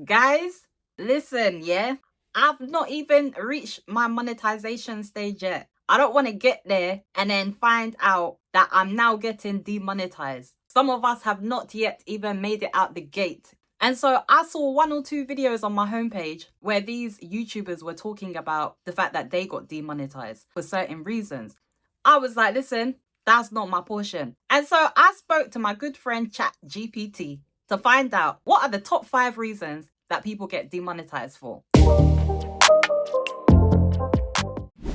Guys, listen, yeah? I've not even reached my monetization stage yet. I don't want to get there and then find out that I'm now getting demonetized. Some of us have not yet even made it out the gate. And so I saw one or two videos on my homepage where these YouTubers were talking about the fact that they got demonetized for certain reasons. I was like, listen, that's not my portion. And so I spoke to my good friend ChatGPT to find out what are the top 5 reasons that people get demonetized for.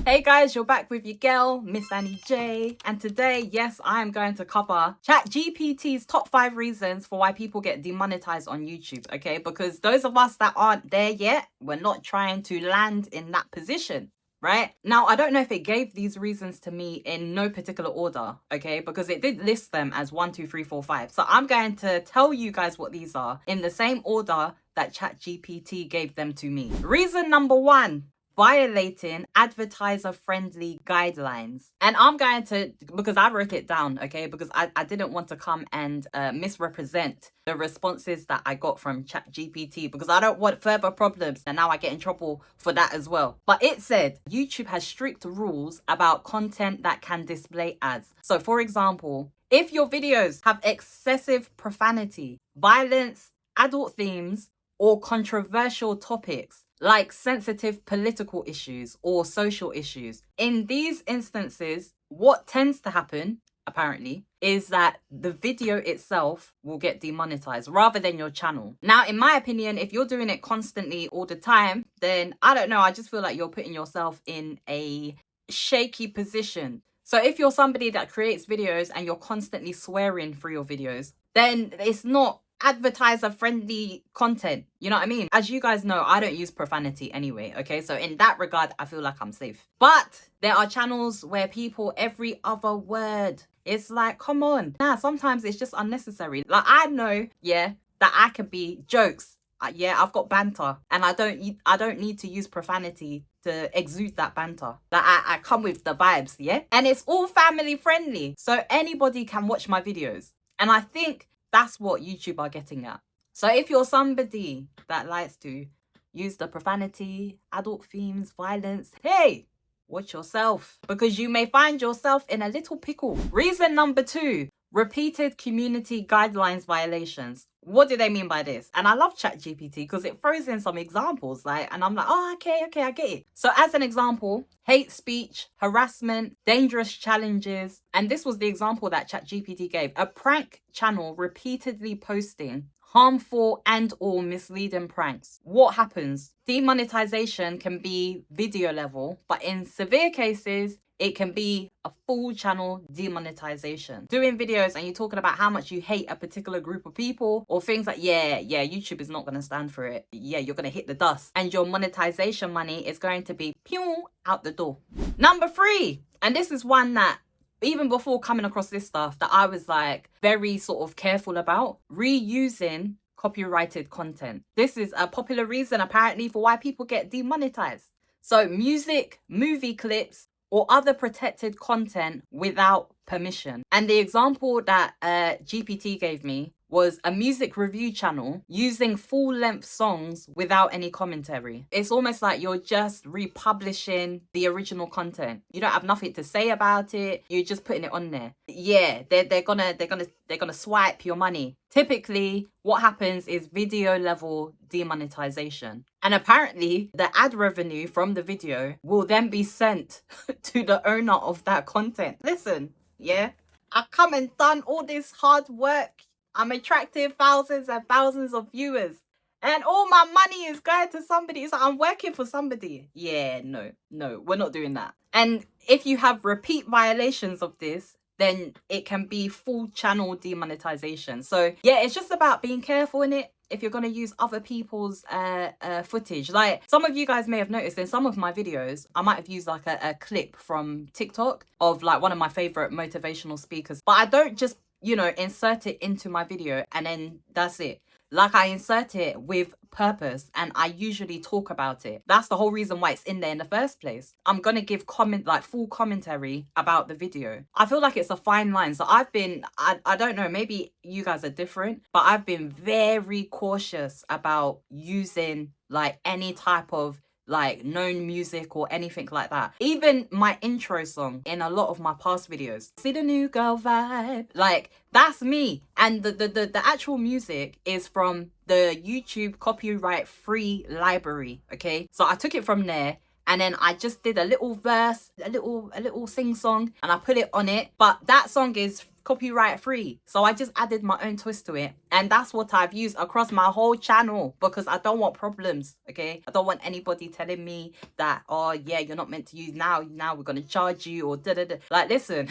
Hey guys, you're back with your girl, Miss Annie J. And today, yes, I am going to cover ChatGPT's top 5 reasons for why people get demonetized on YouTube, okay? Because those of us that aren't there yet, we're not trying to land in that position. Right? Now, I don't know if it gave these reasons to me in no particular order, okay? Because it did list them as 1, 2, 3, 4, 5. So I'm going to tell you guys what these are in the same order that ChatGPT gave them to me. Reason number 1. Violating advertiser-friendly guidelines. And I'm going to, because I wrote it down, okay? Because I didn't want to come and misrepresent the responses that I got from ChatGPT, because I don't want further problems, and now I get in trouble for that as well. But it said, YouTube has strict rules about content that can display ads. So for example, if your videos have excessive profanity, violence, adult themes, or controversial topics, like sensitive political issues or social issues. In these instances, what tends to happen, apparently, is that the video itself will get demonetized rather than your channel. Now, in my opinion, if you're doing it constantly all the time, then I don't know, I just feel like you're putting yourself in a shaky position. So if you're somebody that creates videos and you're constantly swearing through your videos, then it's not advertiser friendly content. You know what I mean? As you guys know, I don't use profanity anyway, okay? So in that regard, I feel like I'm safe. But there are channels where people, every other word, it's like, come on. Nah, sometimes it's just unnecessary. Like, I know, yeah, that I can be jokes. Yeah, I've got banter, and I don't need to use profanity to exude that banter. Like, I come with the vibes, yeah? And it's all family friendly, so anybody can watch my videos. And I think that's what YouTube are getting at. So if you're somebody that likes to use the profanity, adult themes, violence, hey, watch yourself, because you may find yourself in a little pickle. Reason number 2, repeated community guidelines violations. What do they mean by this? And I love ChatGPT because it throws in some examples, like, and I'm like, oh, okay, I get it. So as an example, hate speech, harassment, dangerous challenges. And this was the example that ChatGPT gave. A prank channel repeatedly posting harmful and or misleading pranks. What happens? Demonetization can be video level, but in severe cases, it can be a full channel demonetization. Doing videos and you're talking about how much you hate a particular group of people or things like, yeah, YouTube is not going to stand for it. Yeah, you're going to hit the dust. And your monetization money is going to be pew out the door. Number 3, and this is one that even before coming across this stuff that I was like very sort of careful about, reusing copyrighted content. This is a popular reason apparently for why people get demonetized. So music, movie clips, or other protected content without permission. And the example that GPT gave me was a music review channel using full-length songs without any commentary. It's almost like you're just republishing the original content. You don't have nothing to say about it. You're just putting it on there. Yeah, they're gonna swipe your money. Typically, what happens is video level demonetization. And apparently, the ad revenue from the video will then be sent to the owner of that content. Listen, yeah, I come and done all this hard work. I'm attracting thousands and thousands of viewers. And all my money is going to somebody. It's like I'm working for somebody. Yeah, no, we're not doing that. And if you have repeat violations of this, then it can be full channel demonetization. So yeah, it's just about being careful in it. If you're going to use other people's footage, like some of you guys may have noticed in some of my videos, I might have used like a clip from TikTok of like one of my favorite motivational speakers, but I don't just, you know, insert it into my video and then that's it. Like, I insert it with purpose and I usually talk about it. That's the whole reason why it's in there in the first place. I'm gonna give full commentary about the video. I feel like it's a fine line. So I don't know, maybe you guys are different, but I've been very cautious about using like any type of like known music or anything like that. Even my intro song in a lot of my past videos, see the new girl vibe, like that's me. And the actual music is from the YouTube copyright free library. Okay, so I took it from there and then I just did a little verse, a little sing song, and I put it on it. But that song is copyright free, so I just added my own twist to it, and that's what I've used across my whole channel because I don't want problems. Okay, I don't want anybody telling me that, oh yeah, you're not meant to use now we're gonna charge you or da da da. Like, listen.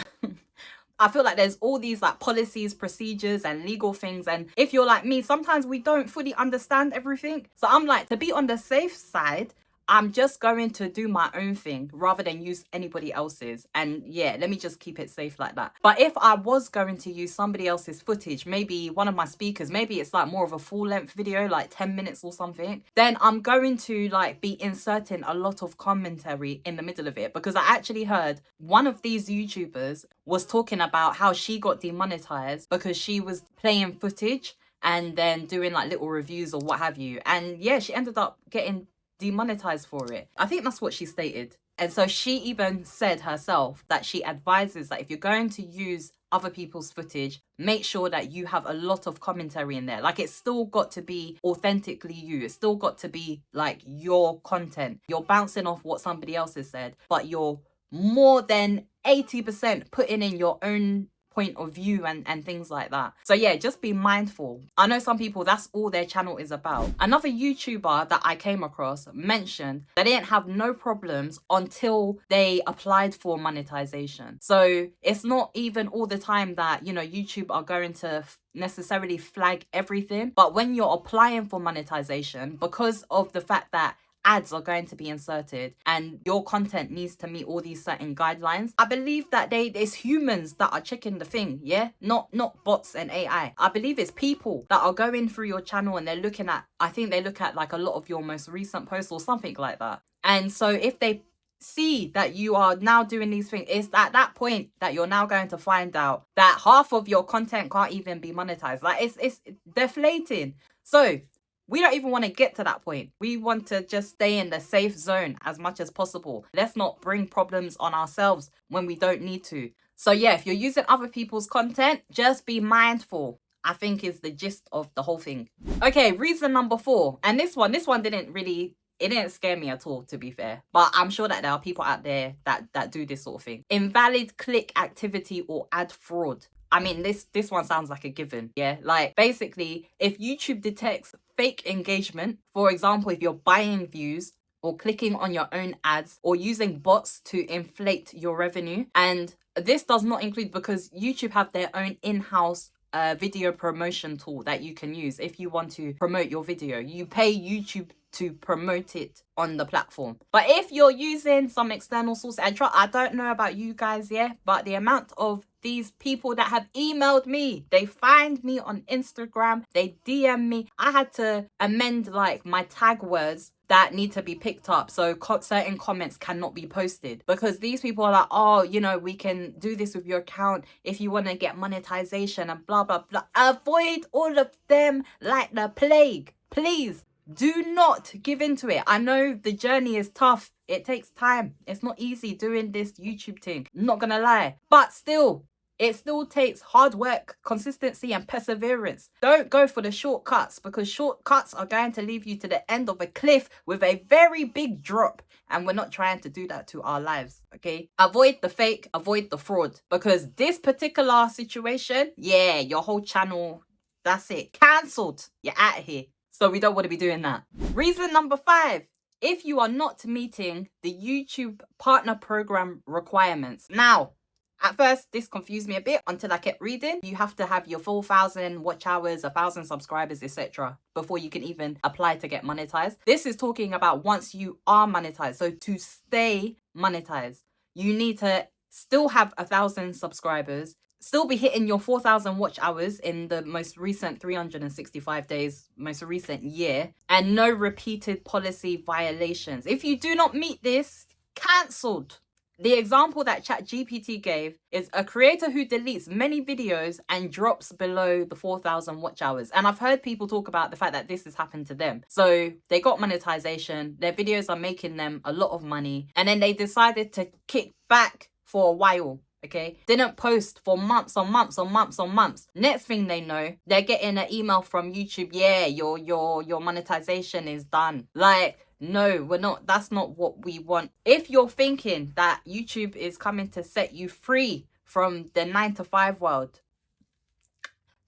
I feel like there's all these like policies, procedures and legal things, and if you're like me, sometimes we don't fully understand everything. So I'm like, to be on the safe side, I'm just going to do my own thing rather than use anybody else's. And yeah, let me just keep it safe like that. But if I was going to use somebody else's footage, maybe one of my speakers, maybe it's like more of a full length video, like 10 minutes or something, then I'm going to like be inserting a lot of commentary in the middle of it, because I actually heard one of these YouTubers was talking about how she got demonetized because she was playing footage and then doing like little reviews or what have you. And yeah, she ended up getting demonetized for it. I think that's what she stated. And so she even said herself that she advises that if you're going to use other people's footage, make sure that you have a lot of commentary in there. Like, it's still got to be authentically you. It's still got to be like your content. You're bouncing off what somebody else has said, but you're more than 80% putting in your own point of view and things like that. So yeah, just be mindful. I know some people, that's all their channel is about. Another YouTuber that I came across mentioned that they didn't have no problems until they applied for monetization. So it's not even all the time that, you know, YouTube are going to necessarily flag everything, but when you're applying for monetization, because of the fact that ads are going to be inserted and your content needs to meet all these certain guidelines, I believe that it's humans that are checking the thing. Yeah, not bots and AI. I believe it's people that are going through your channel and they're looking at, I think they look at like a lot of your most recent posts or something like that. And so if they see that you are now doing these things, it's at that point that you're now going to find out that half of your content can't even be monetized. Like, it's deflating. So we don't even want to get to that point. We want to just stay in the safe zone as much as possible. Let's not bring problems on ourselves when we don't need to. So yeah, if you're using other people's content, just be mindful, I think, is the gist of the whole thing. Okay, reason number 4. And this one it didn't scare me at all, to be fair. But I'm sure that there are people out there that do this sort of thing. Invalid click activity or ad fraud. I mean, this one sounds like a given. Yeah, like basically, if YouTube detects fake engagement, for example, if you're buying views or clicking on your own ads or using bots to inflate your revenue, and this does not include, because YouTube have their own in-house video promotion tool that you can use if you want to promote your video. You pay YouTube to promote it on the platform. But if you're using some external source, and I don't know about you guys, yeah, but the amount of these people that have emailed me, they find me on Instagram, they DM me. I had to amend like my tag words that need to be picked up, so certain comments cannot be posted, because these people are like, oh, you know, we can do this with your account if you want to get monetization and blah blah blah. Avoid all of them like the plague, please. Do not give into it. I know the journey is tough. It takes time. It's not easy doing this YouTube thing. I'm not gonna lie. But still, it still takes hard work, consistency and perseverance. Don't go for the shortcuts, because shortcuts are going to leave you to the end of a cliff with a very big drop. And we're not trying to do that to our lives, okay? Avoid the fake, avoid the fraud. Because this particular situation, yeah, your whole channel, that's it. Cancelled. You're out of here. So we don't want to be doing that. Reason number 5. If you are not meeting the YouTube partner program requirements. Now, at first, this confused me a bit until I kept reading. You have to have your 4,000 watch hours, 1,000 subscribers, etc. before you can even apply to get monetized. This is talking about once you are monetized. So to stay monetized, you need to still have 1,000 subscribers, still be hitting your 4,000 watch hours in the most recent 365 days, most recent year, and no repeated policy violations. If you do not meet this, cancelled. The example that ChatGPT gave is a creator who deletes many videos and drops below the 4,000 watch hours. And I've heard people talk about the fact that this has happened to them. So they got monetization, their videos are making them a lot of money, and then they decided to kick back for a while. Okay, didn't post for months on months on months on months. Next thing they know, they're getting an email from YouTube. Yeah, your monetization is done. Like, no, we're not. That's not what we want. If you're thinking that YouTube is coming to set you free from the 9-to-5 world,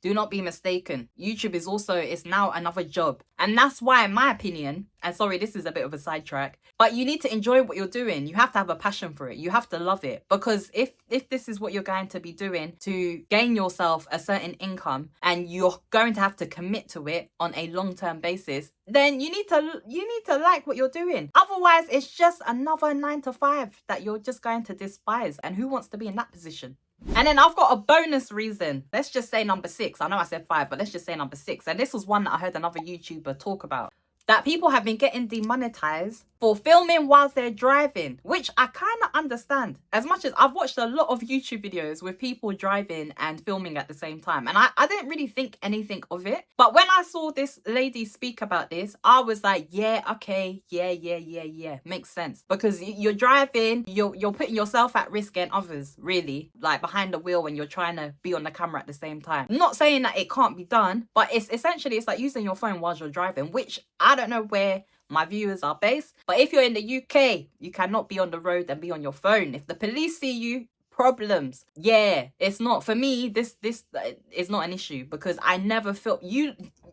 do not be mistaken. YouTube is now another job. And that's why, in my opinion, and sorry, this is a bit of a sidetrack, but you need to enjoy what you're doing. You have to have a passion for it. You have to love it. Because if this is what you're going to be doing to gain yourself a certain income, and you're going to have to commit to it on a long-term basis, then you need to like what you're doing. Otherwise, it's just another 9-to-5 that you're just going to despise. And who wants to be in that position? And then I've got a bonus reason. Let's just say number 6. I know I said 5, but let's just say number 6. And this was one that I heard another YouTuber talk about. That people have been getting demonetized for filming whilst they're driving, which I kind of understand. As much as I've watched a lot of YouTube videos with people driving and filming at the same time, and I didn't really think anything of it. But when I saw this lady speak about this, I was like, yeah, okay, yeah, makes sense. Because you're driving, you're putting yourself at risk and others, really, like behind the wheel when you're trying to be on the camera at the same time. I'm not saying that it can't be done, but it's essentially, it's like using your phone while you're driving, which I don't know where my viewers are based, but if you're in the UK, you cannot be on the road and be on your phone. If the police see you, problems. Yeah, it's not for me. This is not an issue, because I never felt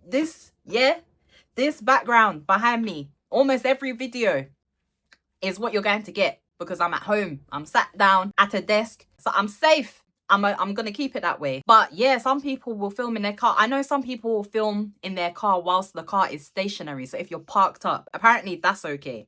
this background behind me. Almost every video is what you're going to get, because I'm at home. I'm sat down at a desk, so I'm safe. I'm gonna keep it that way. But yeah, some people will film in their car. I know some people will film in their car whilst the car is stationary. So if you're parked up, apparently that's okay.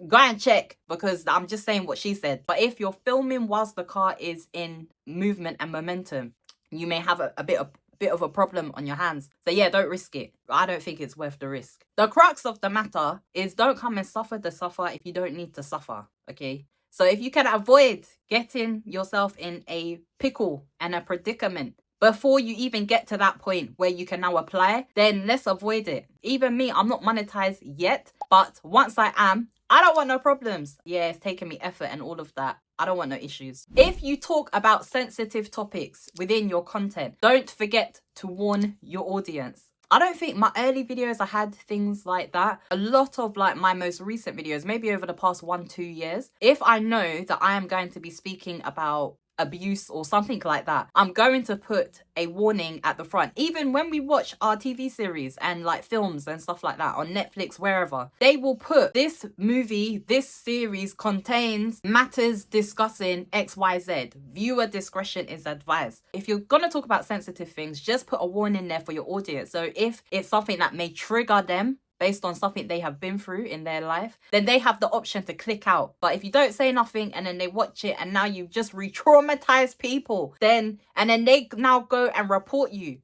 Go and check, because I'm just saying what she said. But if you're filming whilst the car is in movement and momentum, you may have a bit of a problem on your hands. So yeah, don't risk it. I don't think it's worth the risk. The crux of the matter is, don't come and suffer the suffer if you don't need to suffer, okay? So if you can avoid getting yourself in a pickle and a predicament before you even get to that point where you can now apply, then let's avoid it. Even me, I'm not monetized yet, but once I am, I don't want no problems. Yeah, it's taking me effort and all of that. I don't want no issues. If you talk about sensitive topics within your content, don't forget to warn your audience. I don't think my early videos I had things like that. A lot of like my most recent videos, maybe over the past 1-2 years, if I know that I am going to be speaking about abuse or something like that, I'm going to put a warning at the front. Even when we watch our TV series and like films and stuff like that on Netflix, wherever, they will put, this movie, this series contains matters discussing XYZ. Viewer discretion is advised. If you're gonna talk about sensitive things, just put a warning there for your audience. So if it's something that may trigger them based on something they have been through in their life, then they have the option to click out. But if you don't say nothing and then they watch it and now you've just re-traumatized people, and then they now go and report you.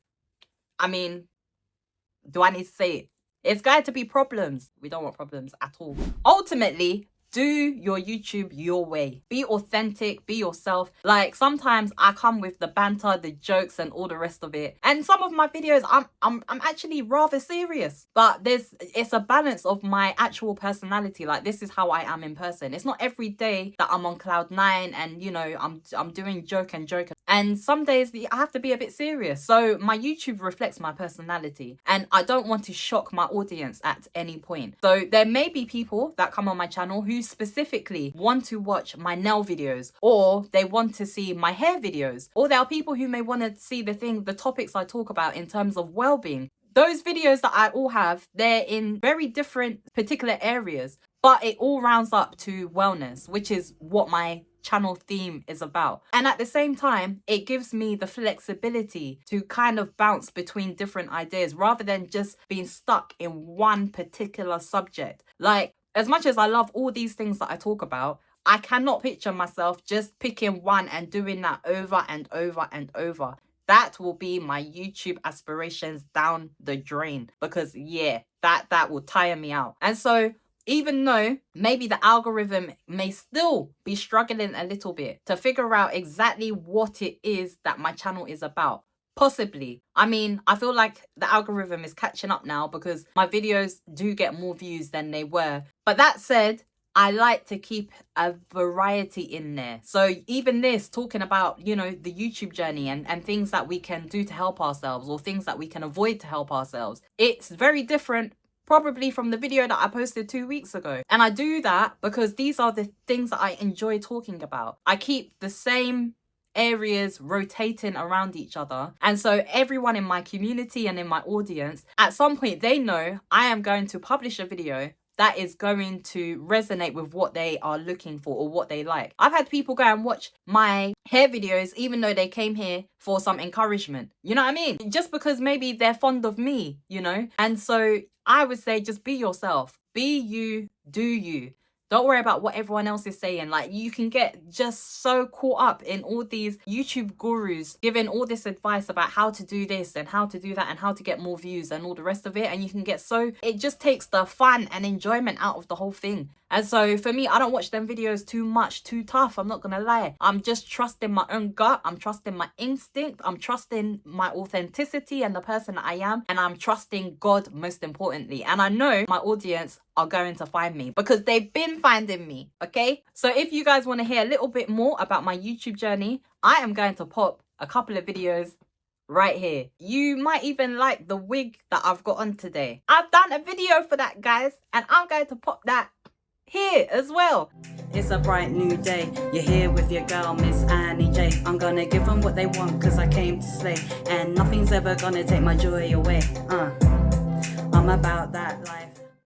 I mean, do I need to say it? It's going to be problems. We don't want problems at all. Ultimately, do your YouTube your way. Be authentic, be yourself. Like, sometimes I come with the banter, the jokes and all the rest of it. And some of my videos, I'm actually rather serious. But it's a balance of my actual personality. Like, this is how I am in person. It's not every day that I'm on cloud 9 and, you know, I'm doing joke. And some days I have to be a bit serious. So my YouTube reflects my personality, and I don't want to shock my audience at any point. So there may be people that come on my channel who specifically want to watch my nail videos, or they want to see my hair videos, or there are people who may want to see the topics I talk about in terms of well-being. Those videos that I all have, they're in very different particular areas, but it all rounds up to wellness, which is what my channel theme is about. And at the same time, it gives me the flexibility to kind of bounce between different ideas rather than just being stuck in one particular subject. Like, as much as I love all these things that I talk about, I cannot picture myself just picking one and doing that over and over and over. That will be my YouTube aspirations down the drain, because yeah, that will tire me out. And so even though maybe the algorithm may still be struggling a little bit to figure out exactly what it is that my channel is about, possibly. I mean, I feel like the algorithm is catching up now because my videos do get more views than they were. But that said, I like to keep a variety in there. So even this, talking about, you know, the YouTube journey and things that we can do to help ourselves, or things that we can avoid to help ourselves, it's very different probably from the video that I posted 2 weeks ago. And I do that because these are the things that I enjoy talking about. I keep the same areas rotating around each other, and so everyone in my community and in my audience, at some point, they know I am going to publish a video that is going to resonate with what they are looking for or what they like. I've had people go and watch my hair videos even though they came here for some encouragement. You know what I mean? Just because maybe they're fond of me, you know? And so I would say just be yourself. Be you, do you. Don't worry about what everyone else is saying. Like, you can get just so caught up in all these YouTube gurus giving all this advice about how to do this and how to do that and how to get more views and all the rest of it. And you can get so, it just takes the fun and enjoyment out of the whole thing. And so for me, I don't watch them videos too much, too tough. I'm not going to lie. I'm just trusting my own gut. I'm trusting my instinct. I'm trusting my authenticity and the person that I am. And I'm trusting God most importantly. And I know my audience are going to find me because they've been finding me. Okay. So if you guys want to hear a little bit more about my YouTube journey, I am going to pop a couple of videos right here. You might even like the wig that I've got on today. I've done a video for that, guys, and I'm going to pop that here as well. It's a bright new day. You're here with your girl, Miss Annie J. I'm gonna give them what they want because I came to slay, and nothing's ever gonna take my joy away. I'm about that life.